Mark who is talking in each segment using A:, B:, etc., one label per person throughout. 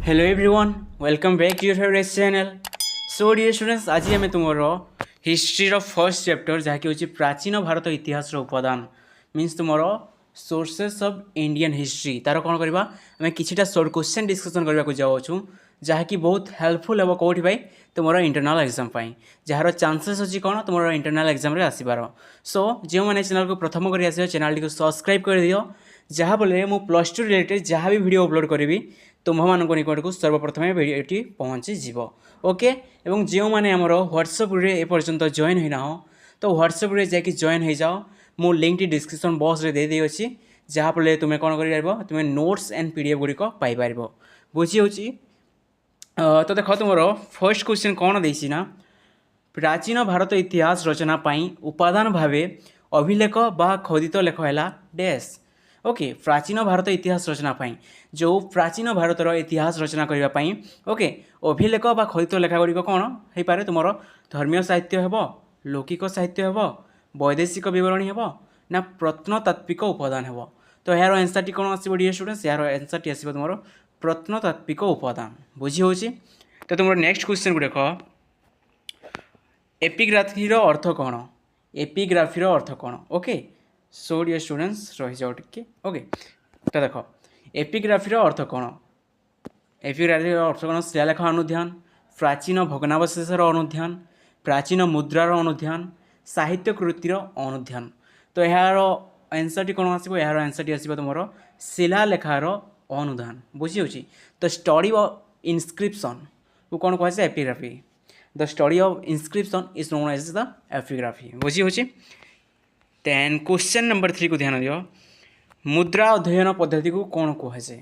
A: Hello everyone, welcome back to your favourite channel. So dear students, आज आम तुम history first chapter जहाँकि हूँ प्राचीन भारत इतिहास उपादान मीन्स तुम सोर्सेस ऑफ इंडियन हिस्ट्री तार कौन करवा आम किछिटा शॉर्ट क्वेश्चन डिस्कशन करने को जाऊँ जहाँकि बहुत हेल्पफुल हे कौटी भाई तुम इंटरनल एग्जाम जार चांसेस अच्छी कौन तुम इंटरनल एग्जाम आसबार। सो जो मैंने चैनल को प्रथम कर चैनल को सब्सक्राइब कर दियो जहाँफल मु प्लस टू रिलेटेड जहाँ भी वीडियो अपलोड करी तुम्हारे निकट को सर्वप्रथम वीडियोटी पहुँची जीव। ओके, एवं जो मैंने आमर व्हाट्सएप ग्रुप एपर्यंत जॉइन होना तो व्हाट्सएप ग्रुप जाकि जॉइन हो जाओ। मो लिंक टी डिस्क्रिप्शन बॉक्स रे दे दी अच्छी जहाँफल तुम्हें कौन कर तुम्हें नोट्स एंड पीडीएफ गुड़िक पाइपर बुझी हो। तो देख तुम फर्स्ट क्वेश्चन कौन देसी ना प्राचीन भारत इतिहास रचना पाई उपादान भावे अभिलेख बा खोदित लेख है डैश। ओके, प्राचीन भारत इतिहास रचना पाई जो प्राचीन भारतर इतिहास रचना करने ओके अभिलेख बा खोदित लेखा गुड़िक कौन हो पारे तुम धर्मीय साहित्य हेब, लौकिक साहित्य हेब, वैदेशिक बरणी हेब ना प्रत्नतात्विक उपादान हेब। तो यार आंसर टी कौन आसो डियर स्टूडेंट्स, यार आंसर टी आसो तुम प्रत्नतात्विक उपादान बुझी हो। तो तुम नेक्स्ट क्वेश्चन को देख एपिग्राफी अर्थ कौन, एपिग्राफी अर्थ कौन। ओके, सो डियर स्टूडेंट्स रही जाओ टिके। ओके, तो देख एपिग्राफी अर्थ कौन, एपिग्राफी अर्थ कौन शिलालेख अनुध्यान, प्राचीन भग्नावशेषर अनुध्यान, प्राचीन मुद्रार अनुध्यान, साहित्य कृतिर अनुध्यान। तो यार आंसर टी कौन आसो, यार आंसर टी आसो तुम शिलालेखार अनुधान बुझी हो। तो स्टडी ऑफ इनस्क्रिप्शन को कौन कहुए epigraphy. The study of inscription is known as the epigraphy बुझी हो। देन क्वेश्चन नंबर 3 को ध्यान दियो, मुद्रा अध्ययन पद्धति को कौन कहुए।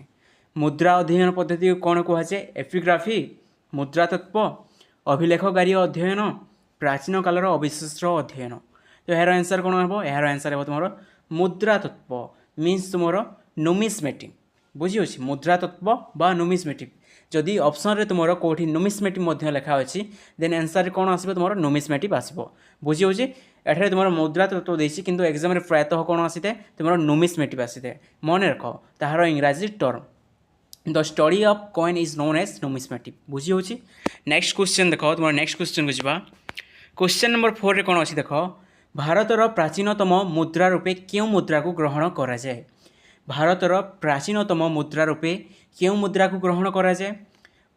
A: मुद्रा अध्ययन पद्धति को कौन कहुए एपिग्राफी, मुद्रा तत्व, अभिलेखगारी अध्ययन, प्राचीन कालर अवशेषर अध्ययन। तो यार आंसर कौन हम, यार आंसर है तुम मुद्रा तत्व मीन्स तुम नुमिस्मेटिक बुझी हो। मुद्रा तत्व बा नुमिस्मेटिक जदि ऑप्शन रे तुम कौटी नुमिस्मेटिक लिखा अच्छी देन आंसर कौन आसो तुम नुमिस्मेटिक आसो बुझी हो। एठारे तुम मुद्रा तत्व देसी किंतु एग्जाम रे प्रायतः कौन आसी था तुम नुमिस्मेटिक आसी था मन रख ताहार इंग्राजी term the study of coin is known as numismatic बुझी हो। नेक्स्ट क्वेश्चन देख तुम नेक्स्ट क्वेश्चन को जा क्वेश्चन नंबर 4 रे कौन अच्छी देख भारतर प्राचीनतम मुद्रा रूपे क्यों मुद्रा को ग्रहण करा जाए। भारतर प्राचीनतम मुद्रा रूपे क्यों मुद्रा को ग्रहण करा जाए।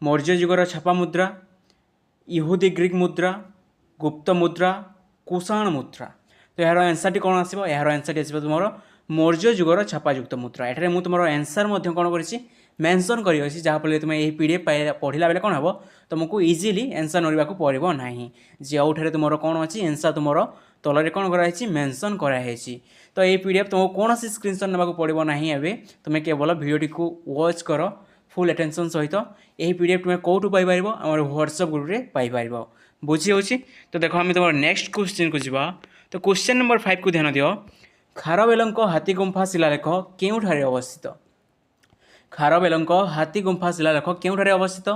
A: मौर्य युगर छापा मुद्रा, यहूदी ग्रीक मुद्रा, गुप्त मुद्रा, कुषाण मुद्रा। तो यार आंसर टी कौन आसो, यार आंसर टी आसो तुम मौर्य युगर छापायुक्त मुद्रा। एठारे मु तुम आंसर कौन कर मेंशन कर जहाँफल तुम यही पीडीएफ पढ़ला बेले कौन हम तुमको इजिली आंसर नोड़ा पड़ो ना जो तुम कौन अच्छी आंसर तुम तलरे कौन कराई मेंशन कराई। तो ये पीडीएफ तुमको कौन सी स्क्रीनशॉट नेबाक पड़ो ना एवं तुम्हें केवल वीडियोटी को वॉच कर फुल अटेंशन सहित यही पीडीएफ तुम्हें कौटू पाइपर आम व्हाट्सएप ग्रुप में पाइपर बुझी हो। तो देखो आम तुम नेक्स्ट क्वेश्चन को जा। तो क्वेश्चन नंबर 5 को ध्यान दियो, खारवेलंक हाथी गुंफा शिलालेख केउठारे अवस्थित। खारवेलंक हाथी गुंफा शिलालेख केउठारे अवस्थित,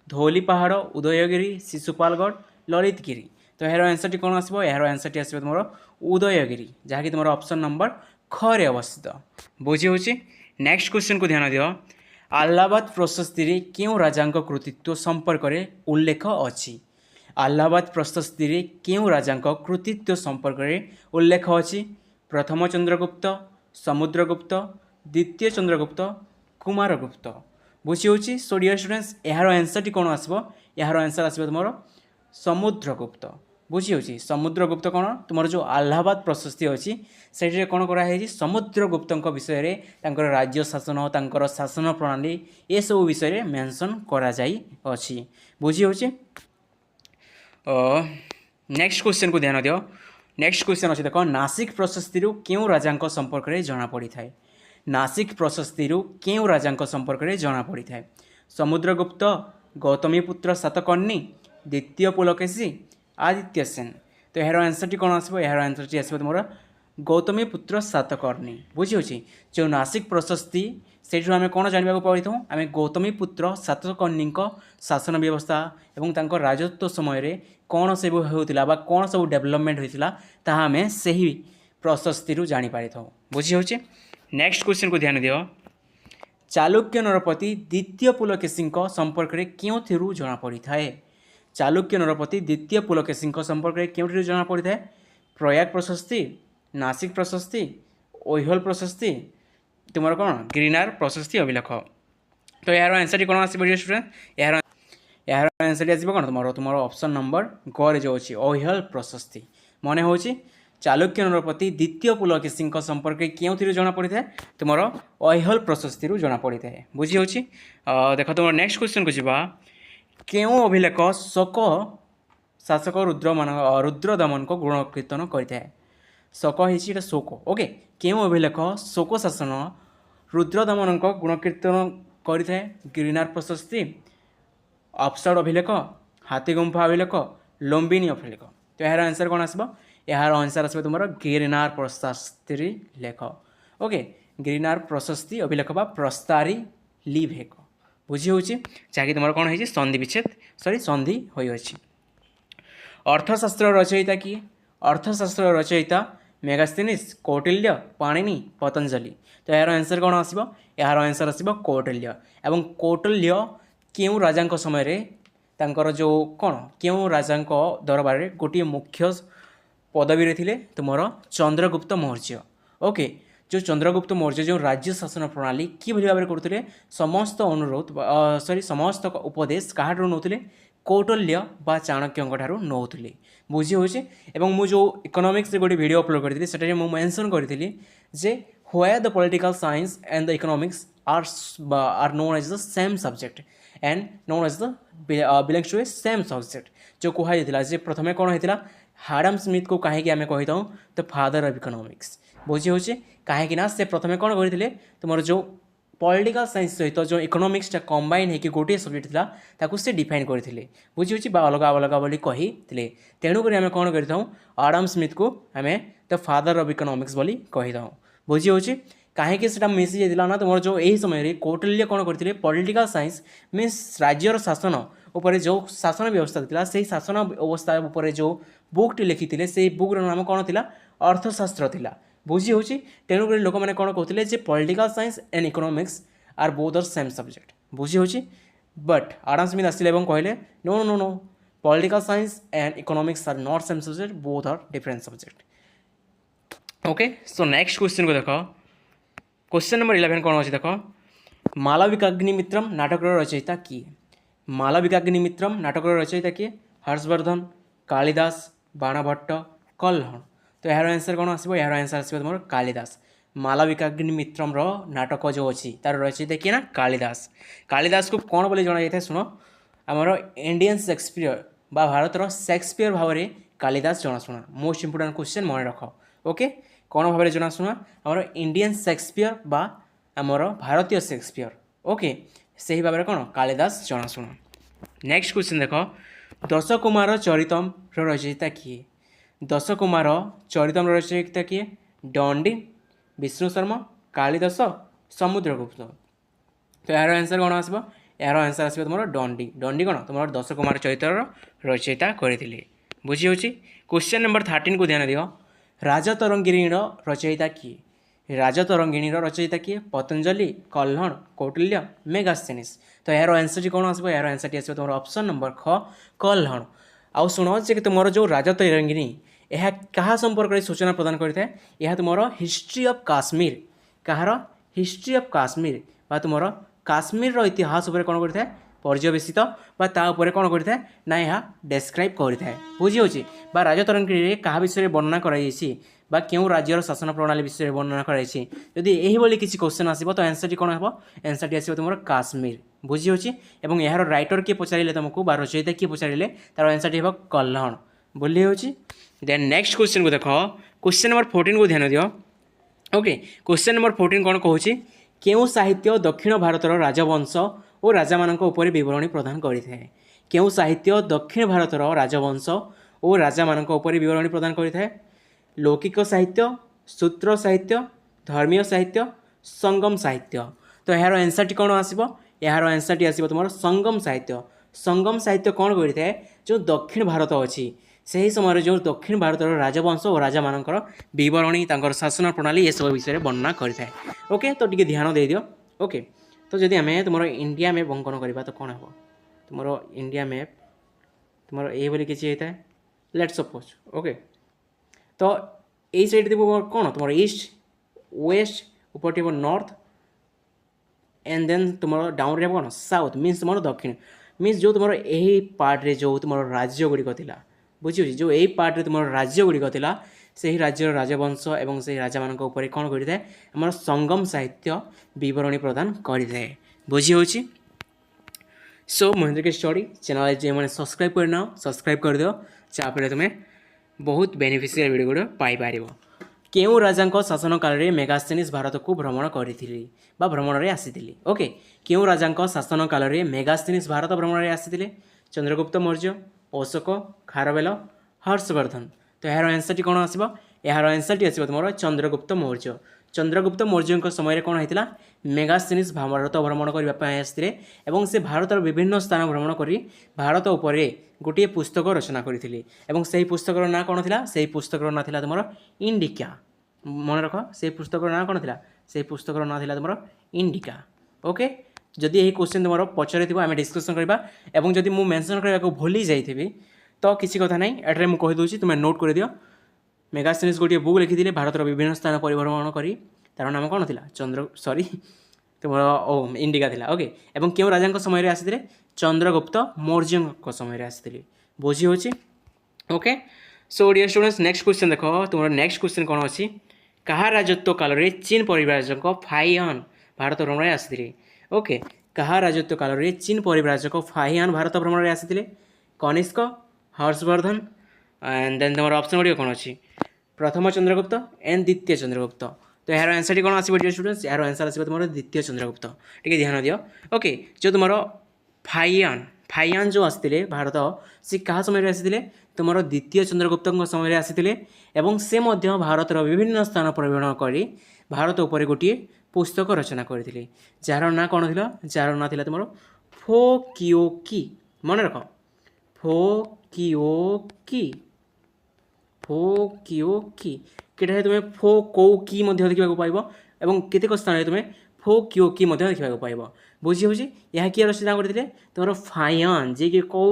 A: धौली पहाड़, उदयगिरी, शिशुपालगढ़, ललितगिरी। तो यार आंसर टी कौन आसो, यार आंसर टी आसो तुम उदयगिरी जहाँकि तुम ऑप्शन नंबर ख रे अवस्थित बुझी हो। नेक्स्ट क्वेश्चन को ध्यान दियो, अलाहाबाद प्रशस्ति रे क्यों राजा कृतित्व संपर्क में उल्लेख अच्छी। अलाहाबाद प्रशस्ति रे क्यों राजा कृतित्व संपर्क में उल्लेख अच्छी। प्रथम चंद्रगुप्त, समुद्रगुप्त, द्वितीय चंद्रगुप्त, कुमारगुप्त बुझी हो। सो डियर स्टूडेंट्स यार आंसर टी कौन आसो, यार आंसर आसो तुम समुद्रगुप्त बुझी हो। समुद्रगुप्त कौन तुम जो अलाहाबाद प्रशस्ति अच्छी से कौन कराई समुद्रगुप्त विषय में राज्य शासन तांकर शासन प्रणाली ये सब विषय में मेंशन करा जाई अछि बुझी हो। नेक्स्ट क्वेश्चन को ध्यान दियो, नेक्स्ट क्वेश्चन अच्छे देख नासिक प्रशस्ति क्यों राजा संपर्क में जना पड़ी था। नासिक प्रशस्ति क्यों राजा संपर्क में जना पड़ी था। समुद्रगुप्त, गौतमीपुत्र सातकर्णी, द्वितीय पुलकेशी, आदित्य सेन। तो यार आंसर टी कौन आसो, यार आंसर टी आसो तुम गौतमीपुत्र सातकर्णी बुझी हो। जो नासिक प्रशस्ति से आम कौन जानवा पाई था आम गौतमीपुत्र सातकर्णी शासन व्यवस्था और राजत्व समय कौन सब होता कौन सब डेवलपमेंट होता आम से प्रशस्ति जापारी था बुझी हो। नेक्स्ट क्वेश्चन को ध्यान दियो, ଚାଲୁକ୍ୟ ନରପତି ଦ୍ୱିତୀୟ ପୁଲକେଶୀଙ୍କ ସମ୍ପର୍କରେ କେଉଁଥିରୁ ଜଣାପଡ଼ିଥାଏ? ଚାଲୁକ୍ୟ ନରପତି ଦ୍ୱିତୀୟ ପୁଲକେଶୀଙ୍କ ସମ୍ପର୍କରେ କେଉଁଥିରୁ ଜଣାପଡ଼ିଥାଏ? ପ୍ରୟାଗ ପ୍ରଶସ୍ତି, ନାସିକ ପ୍ରଶସ୍ତି, ଐହୋଲ ପ୍ରଶସ୍ତି, ତୁମର କ'ଣ ଗିରିନାର ପ୍ରଶସ୍ତି ଅଭିଲେଖ। ତ ଏହାର ଆନ୍ସରଟି କ'ଣ ଆସିବ ଡିୟର ଷ୍ଟୁଡେଣ୍ଟ? ଏହାର ଆନ୍ସରଟି ଆସିବ କ'ଣ ତୁମର ଅପସନ୍ ନମ୍ବର ଗରେ ଯେଉଁ ଅଛି ଐହୋଲ ପ୍ରଶସ୍ତି। ମନେ ହେଉଛି ଚାଲୁକ୍ୟ ନରପତି ଦ୍ୱିତୀୟ ପୁଲକେଶୀଙ୍କ ସମ୍ପର୍କରେ କେଉଁଥିରୁ ଜଣାପଡ଼ିଥାଏ? ତୁମର ଐହୋଲ ପ୍ରଶସ୍ତିରୁ ଜଣାପଡ଼ିଥାଏ। ବୁଝି ହେଉଛି? ଦେଖ ତୁମର ନେକ୍ସଟ କ୍ୱେଶ୍ଚନକୁ ଯିବା। କେଉଁ ଅଭିଲେଖ ଶୋକ ଶାସକ ରୁଦ୍ରଦମନଙ୍କ ଗୁଣ କୀର୍ତ୍ତନ କରିଥାଏ? ଶୋକ ହେଇଛି ଏଇଟା ଶୋକ। ଓକେ, କେଉଁ ଅଭିଲେଖ ଶୋକ ଶାସନ ରୁଦ୍ରଦମନଙ୍କ ଗୁଣ କୀର୍ତ୍ତନ କରିଥାଏ? ଗିରିନାର ପ୍ରଶସ୍ତି, ଅପସଡ଼ ଅଭିଲେଖ, ହାତୀଗୁମ୍ଫା ଅଭିଲେଖ, ଲମ୍ବିନୀ ଅଭିଲେଖ। ତ ଏହାର ଆନ୍ସର କ'ଣ ଆସିବ? ଏହାର ଆନ୍ସର ଆସିବ ତୁମର ଗିରିନାର ପ୍ରଶସ୍ତି ଲେଖ। ଓକେ, ଗିରିନାର ପ୍ରଶସ୍ତି ଅଭିଲେଖ ବା ପ୍ରସ୍ତାରୀ ଲିଭେକ। ବୁଝି ହେଉଛି? ଯାହାକି ତୁମର କ'ଣ ହେଇଛି ସନ୍ଧି ହୋଇଅଛି। ଅର୍ଥଶାସ୍ତ୍ର ରଚୟିତା କିଏ? ଅର୍ଥଶାସ୍ତ୍ର ରଚୟିତା ମେଗାସ୍ଥିନିସ୍, କୌଟିଲ୍ୟ, ପାଣିନି, ପତଞ୍ଜଳି। ତ ଏହାର ଆନ୍ସର କ'ଣ ଆସିବ? ଏହାର ଆନ୍ସର ଆସିବ କୌଟିଲ୍ୟ। ଏବଂ କୌଟିଲ୍ୟ କେଉଁ ରାଜାଙ୍କ ସମୟରେ ତାଙ୍କର ଯେଉଁ କେଉଁ ରାଜାଙ୍କ ଦରବାରରେ ଗୋଟିଏ ମୁଖ୍ୟ ପଦବୀରେ ଥିଲେ? ତୁମର ଚନ୍ଦ୍ରଗୁପ୍ତ ମୌର୍ଯ୍ୟ। ଓକେ, ଯେଉଁ ଚନ୍ଦ୍ରଗୁପ୍ତ ମୌର୍ଯ୍ୟ ଯେଉଁ ରାଜ୍ୟ ଶାସନ ପ୍ରଣାଳୀ କିଭଳି ଭାବରେ କରୁଥିଲେ? ସମସ୍ତ ସମସ୍ତ ଉପଦେଶ କାହାଠାରୁ ନେଉଥିଲେ? କୌଟିଲ୍ୟ ବା ଚାଣକ୍ୟଙ୍କ ଠାରୁ ନେଉଥିଲେ। ବୁଝି ହେଉଛି? ଏବଂ ମୁଁ ଯେଉଁ ଇକୋନୋମିକ୍ସରେ ଗୋଟେ ଭିଡ଼ିଓ ଅପଲୋଡ଼ କରିଥିଲି ସେଠାରେ ମୁଁ ମେନସନ୍ କରିଥିଲି ଯେ where the political science and the economics are known as the same subject and known as the belongs to a same subject। जो କୁହାଯାଇଥିଲା ଯେ ପ୍ରଥମେ କ'ଣ ହେଇଥିଲା? ହାଡ଼ାମ ସ୍ମିଥକୁ କାହିଁକି ଆମେ କହିଥାଉ ଦ ଫାଦର ଅଫ୍ ଇକୋନୋମିକ୍ସ? ବୁଝି ହେଉଛି? କାହିଁକି ନା ସେ ପ୍ରଥମେ କ'ଣ କରିଥିଲେ? ତୁମର ଯେଉଁ ପଲିଟିକାଲ ସାଇନ୍ସ ସହିତ ଯେଉଁ ଇକୋନୋମିକ୍ସଟା କମ୍ବାଇନ୍ ହେଇକି ଗୋଟିଏ ସବଜେକ୍ଟ ଥିଲା ତାକୁ ସେ ଡିଫାଇନ୍ କରିଥିଲେ। ବୁଝି ହେଉଛି? ବା ଅଲଗା ଅଲଗା ବୋଲି କହିଥିଲେ। ତେଣୁକରି ଆମେ କ'ଣ କରିଥାଉ? ଆଡ଼ାମ ସ୍ମିଥକୁ ଆମେ ଦ ଫାଦର ଅଫ୍ ଇକୋନୋମିକ୍ସ ବୋଲି କହିଥାଉ। ବୁଝି ହେଉଛି? କାହିଁକି ସେଟା ମିଶି ଯାଇଥିଲା ନା ତୁମର ଯେଉଁ ଏହି ସମୟରେ କୌଟିଲ୍ୟ କ'ଣ କରିଥିଲେ? ପଲିଟିକାଲ ସାଇନ୍ସ ମିନ୍ସ ରାଜ୍ୟର ଶାସନ ଉପରେ ଯେଉଁ ଶାସନ ବ୍ୟବସ୍ଥା ଥିଲା ସେହି ଶାସନ ଅବସ୍ଥା ଉପରେ ଯେଉଁ ବୁକ୍ଟି ଲେଖିଥିଲେ ସେହି ବୁକ୍ର ନାମ କ'ଣ ଥିଲା? ଅର୍ଥଶାସ୍ତ୍ର ଥିଲା। ବୁଝି ହେଉଛି? ତେଣୁକରି ଲୋକମାନେ କ'ଣ କହୁଥିଲେ ଯେ political science and economics are both are same subject. ବୁଝି ହେଉଛି? ବଟ୍ ଆଡ଼ାମ ସ୍ମିଥ୍ ଆସିଲେ ଏବଂ କହିଲେ no political science and economics are not same subject, both are different subject. Okay, so next question को देख। क्वेश्चन नंबर 11 कौन अच्छे देख। मालविकाग्निमित्रम नाटकर रचयिता किए? मालविकाग्निमित्रम नाटकर रचयिता किए? हर्षवर्धन, कालिदास, बाणभट्ट, कल्हण। तो यार आंसर कौन आसो? यार आंसर आसो तुम कालिदास। मालविकाग्निमित्रम नाटक जो अच्छी तार रचयिता किए ना कालिदास। कालिदास को कौन बोली जना जाए शुण, आमर इंडियन शेक्सपियर बा भारतर शेक्सपियर भाव में कालिदास जनाशुना। मोस्ट इंपोर्टेंट क्वेश्चन मन रख। ओके, कौन भाव में जनाशुना? आमर इंडियन शेक्सपियर बा आमर भारतीय शेक्सपियर। ओके, से ही भाव में कौन कालिदास जनाशुना। नेक्स्ट क्वेश्चन देख। दशकुमार चरितम रचयिता किए? दशकुमार चरितम रचयिता किए? दंडी, विष्णु शर्मा, कालिदास, समुद्रगुप्त। तो यार आंसर कौन आसब? यार आंसर आसब तुम दंडी। दंडी कौन तुम दशकुमार चरित्र रचयिता करते। बुझी होची? क्वेश्चन नंबर 13 को ध्यान दियो। राजतरंगिणीर रचयिता किए? राजतरंगिणीर रचयिता किए? पतंजलि, कल्हण, कौटिल्य, मेगास्थेनिस। तो यार आंसर कौन आसब? यार आंसर टी आसब तुम ऑप्शन नंबर ख कल्हण। आउ शुण जे तुम जो राजतरंगिणी यह क्या संपर्क में सूचना प्रदान करता है? यह तुम history of Kashmir, Kahar history of Kashmir बा तुम काश्मीर इतिहास उपर कौन करता है? पर्यवेसित बा ता उपरे कौन करता है ना यह डेस्क्राइब करता है। बुझी होची? बा राजतरंगिणी क्या विषय वर्णना कराई बा क्यों राज्यर शासन प्रणाली विषय वर्णना कराई। जदि यही बोली किसी क्वेश्चन आसो तो आंसर टी कौन हम? आंसर टी आसो तुम काश्मीर। बुझी होची? एवं यार राइटर किए पचारे तुमको बा रचयिता किए पचारे तार आंसर टी हम कल्हण। बुझी होची? देन नेक्स्ट क्वेश्चन को देख। क्वेश्चन नंबर 14 को ध्यान दियो। ओके, क्वेश्चन नंबर 14 कौन कहूँ? केउं साहित्य दक्षिण भारतर राजवंश और राजा मानक उपरे विवरणी प्रदान करिଥାଏ? केउं साहित्य दक्षिण भारतर राजवंश और राजा मानक उपरे विवरणी प्रदान करिଥାଏ? लौकिक साहित्य, सूत्र साहित्य, धर्मीय साहित्य, संगम साहित्य। तो यार आंसर टी कौन आसब? यार आंसर टी आसब तुम संगम साहित्य। संगम साहित्य कौन करिଥାଏ? जो दक्षिण भारत अच्छी से ही समय जो दक्षिण भारतर राजवंश और राजा मानकर विवरणी शासन प्रणाली ये सब विषय वर्णना करें। ओके, तो टी ध्यान दे दियो। ओके, तो तो जदि आम तुम इंडिया मैप अंकन करवा तो कौन हम तुम इंडिया मैप तुम ये किसी होता है लेट सपोज ओके तो यही साइड थी कौन तुम ईस्ट वेस्ट ऊपर थी नॉर्थ एंड देन तुम डाउन रे कौन साउथ मीन्स तुम दक्षिण मीन्स जो तुम यही पार्ट्रे जो तुम राज्य गुड़िक था बुझे जो यही पार्ट्रे तुम राज्य गुड़िक था से ही राज्यर राजवंश एवं से राजा मान उपर कौन करता है आम संगम साहित्य बरणी प्रदान करता है बुझी हो सो महेंद्र के स्टडी चैनल जो मैंने सब्सक्राइब करना सब्सक्राइब कर दियो जहाँफल तुम्हें बहुत बेनिफिशियल वीडियो गुड़ पाइपर केउ राजा शासन काल में मेगास्थेनिस भारत को भ्रमण करी भ्रमण में आसी ओके केउ राजा शासन काल में मेगास्थेनिस भारत भ्रमण में आसी चंद्रगुप्त मौर्य अशोक खारवेल हर्षवर्धन तो यार आंसर टी कौन आसो यार आंसर टी आसो तुम चंद्रगुप्त मौर्य समय कौन होता मेगास्थेनिस भारत भ्रमण करने आसते से भारतर विभिन्न स्थान भ्रमण कर भारत उपर गोटे पुस्तक रचना करते से पुस्तकर ना कौन था से पुस्तकर ना था तुम इंडिका मन रख से पुस्तकर ना कौन था से पुस्तकर ना था तुम इंडिका ओके जदि यही क्वेश्चन तुम पचर थी आम डिस्कसन करवा जदि मुझे मेंशन करने भूली जाइए तो किसी कथा ना एट्रे मुझे कहीदे तुम्हें नोट कर दियो मेगास्थेनिस गोटे बुक लिखी भारत विभिन्न स्थान परिभ्रमण कर तार नाम कौन था चंद्र सॉरी तुम इंडिका था ओके एवं क्यों राजा समय आसी चंद्रगुप्त मौर्य समय आसी बुझी हो okay so dear students next question देख तुम नेक्स्ट क्वेश्चन कौन अच्छी क्या राजत्व काल में चीन परिव्राजक फाइयान भारत भ्रमण आसी ओके क्या राजत्व काल में चीन परिव्राजक फाइयान भारत भ्रमण में आसी कनिष्क हर्षवर्धन एंड देन तुम ऑप्शन गुड़ कौन अच्छी प्रथम चंद्रगुप्त एंड द्वितीय चंद्रगुप्त तो यार आंसर कौन आसो डियर स्टूडेंट्स यार आंसर आसो तुम द्वितीय चंद्रगुप्त टी ध्यान दियो ओके जो तुम फाइयान जो आसते भारत सी क्या समय आसी तुम द्वितीय चंद्रगुप्त समय आसी से भारतर विभिन्न स्थान परिभ्रमण कर भारत उपर गोटे पुस्तक रचना करते जार ना कौन था जार ना था तुम फोकियोकी मन रख फोकियोकी केटा तुम्हें फो कौ की देखा पाइब और केतेक स्थान तुम्हें फो क्यो की देखा पाइब बुझी हूँ यह किए रचना करते तुम फाइयान जी कि कौ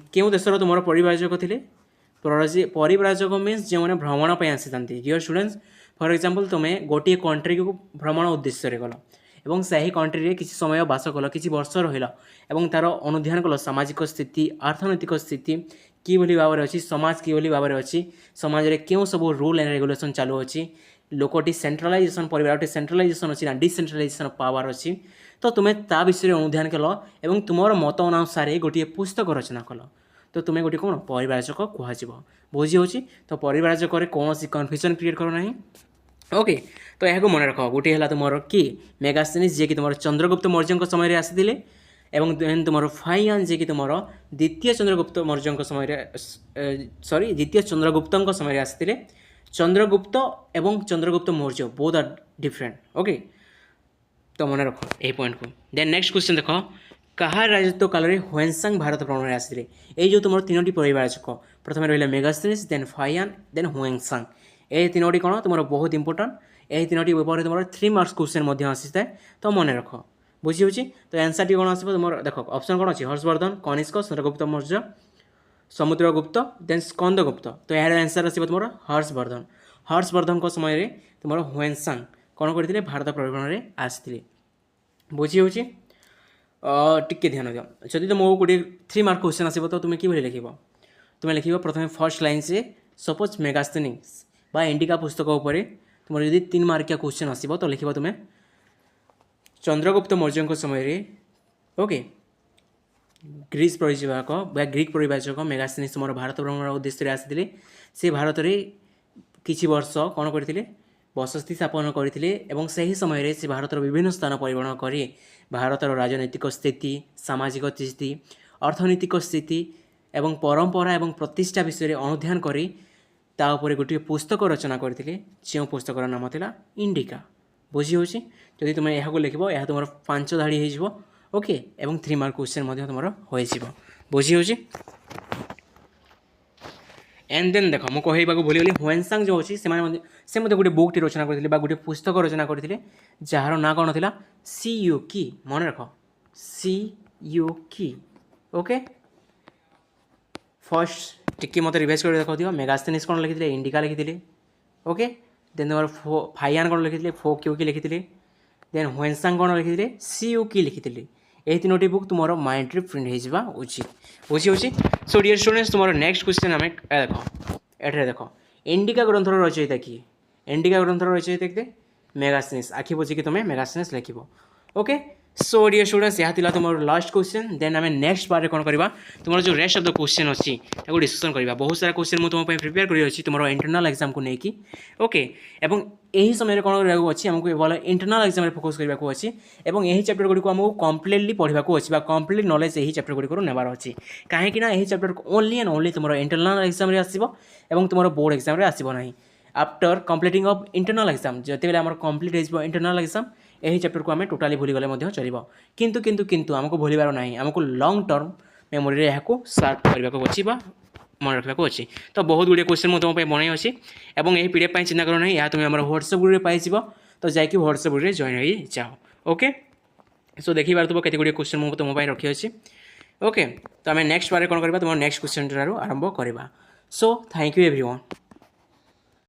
A: क्यों देशर तुम परिव्राजक थे परिव्राजक मीन्स जो मैंने भ्रमण पर आसी था डियर स्टूडेंट्स फॉर एग्जांपल तुम्हें गोटे कंट्री को भ्रमण उद्देश्य गल एवं सही कंट्री किसी समय बास कल किसी वर्ष रहा तार अनुध्यान कल सामाजिक स्थिति अर्थनैतिक स्थिति कि भाव में अच्छी समाज कि भाव में अच्छी समाज में क्यों सब रूल एंड रेगुलेशन चालू अच्छी लोकटी सेंट्रलाइजेशन परिवार सेंट्रलाइजेशन अच्छी ना डिसेंट्रलाइजेशन पावर अच्छी तो तुम्हें ता विषय अनुध्यान कल और तुम मत अनुसार गोटे पुस्तक रचना कल तो तुम्हें गोटे कौन परिव्राजक कह बुझी हो तो परिव्राजक कौन कन्फ्यूजन क्रिएट करना ओके तो यह मन रख गोटे है तुम कि मेगास्थेनिस जी कि तुम चंद्रगुप्त मौर्य समय आसी एवं देन तुम फाइयान जी कि तुम द्वितीय चंद्रगुप्त मौर्य समय सॉरी द्वितीय चंद्रगुप्त समय आसी चंद्रगुप्त एवं Chandragupta Maurya both are different okay तो मन रख यही पॉइंट को देन नेक्स्ट क्वेश्चन देख क्या राजत्व काल में ह्वेनसांग भारत भ्रमण में आसी ये तुम तीनो परिव्राजक प्रथम रहा Megasthenes then Fa-Hien then Hiuen Tsang ये तीनो कौन तुम बहुत इंपोर्टां यही तीनो पेपर तुम 3 मार्क्स क्वेश्चन आसी था तो मन रख बुझी होची तो आंसर टी कौन आसो तुम देख ऑप्शन कौन अच्छी हर्षवर्धन कनिष्क चंद्रगुप्त मौर्य समुद्रगुप्त देन स्कंदगुप्त तो यार आंसर आसो तुम हर्षवर्धन समय तुम ह्वेनसांग कौन करते भारत परिभ्रमण में आसते बुझी होची टिके ध्यान दियो जदि तुम गोटे 3 मार्क क्वेश्चन आसो तो तुम्हें कि लिख तुम्हें लिख प्रथम फर्स्ट लाइन से सपोज मेगास्थेनिस बा इंडिका पुस्तक उपर तुम जब 3 मार्किया क्वेश्चन आसो तो लिख तुम्हें चंद्रगुप्त मौर्य समय ओके ग्रीस परिव्राजक ग्रीक परिव्राजक मेगास्थेनिस तुम भारत भ्रमण उद्देश्य आसी से भारत में किसी वर्ष कौन करते बसस्थी स्थापन करते से ही समय से भारतर विभिन्न स्थान परिभ्रमण कर भारतर राजनैतिक स्थिति सामाजिक स्थिति अर्थनैतिक स्थिति एवं परंपरा एवं प्रतिष्ठा विषय अनुध्यान कर तापर गोटे पुस्तक रचना करते जो पुस्तकर नाम था इंडिका बुझी हो जदि तुम यह लिख यह तुम 5 धाड़ी हो ओके एवं 3 मार्क क्वेश्चन तुम हो बुझी हो एंड देन देख मुझे कहवाक भूलीगली ह्वेनसांग जो अच्छी से गोटे बुकटी रचना करते गोटे पुस्तक रचना करते जार ना कौन थी सी यू की मन रख सी यू की ओके फर्स्ट टिके मत रिवाइज कर देखा मेगास्थेनिस कौन लिखी इंडिका लिखी ओके देन तुम फाइयान कौन लिखी फो क्यू की लिखी देन ह्वेनसांग कौन लिखी सी यू की लिखी यही तीनोटी बुक तुम माइंड प्रिंट होगा उचित बुझी सो डियर स्टूडेंट्स तुम नेक्स्ट क्वेश्चन आम देख एटे देख इंडिका ग्रंथर रचयिता किए इंडिका ग्रंथर रचयिता किए मेगास्थेनिस आखि बुझिकी तुम्हें मेगास्थेनिस लिख ओके सो डियर स्टूडेंट्स यहाँ तुम लास्ट क्वेश्चन देन आम नेक्स्ट पार्ट कौन करवा तुम जो रेस्ट ऑफ द क्वेश्चन अच्छी डिस्कसन करवा बहुत सारा क्वेश्चन मुझे तुम प्रिपेयर कर तुम इंटरनल एग्जाम को लेकिन ओके एवं यही समय कौन रहा अच्छी आमको केवल इंटरनल एग्जाम फोकस करने अच्छी और यही चैप्टर गुड़ी आमको कम्प्लीटली पढ़ा अच्छी कम्प्लीट नॉलेज यही चैप्टर गुड़ी नेबार अच्छी कहीं यही चैप्टर ओनली एंड ओनली तुम इंटरनल एग्जाम आसो तुम बोर्ड एग्जाम आसो ना after completing of internal exam जिते आम कम्प्लीट हो इंटरनल एग्जाम यही चैप्टर को आम टोटाली भूलीगले चलो किंतु किंतु किंतु आमको भूलबार ना आमको लंग टर्म मेमोरी यहाँ सार्ट करने को अच्छी मन रखा अच्छी तो बहुत गुड़े क्वेश्चन मुझे तुम बनाई अच्छी और यही पीडीएफ चिंता करो ना या तुम आम व्हाट्सएप ग्रुप में पाइब तो जाकि व्हाट्सएप ग्रुप में जॉइन हो जाओ ओके सो देखी पार्थ केते गुड़े क्वेश्चन मुझे तुम रखी अच्छी ओके तो आम नेक्स्ट बारे कौन करवा तुम नेक्स्ट क्वेश्चन आरंभ करवा सो थैंक यू एवरीवन।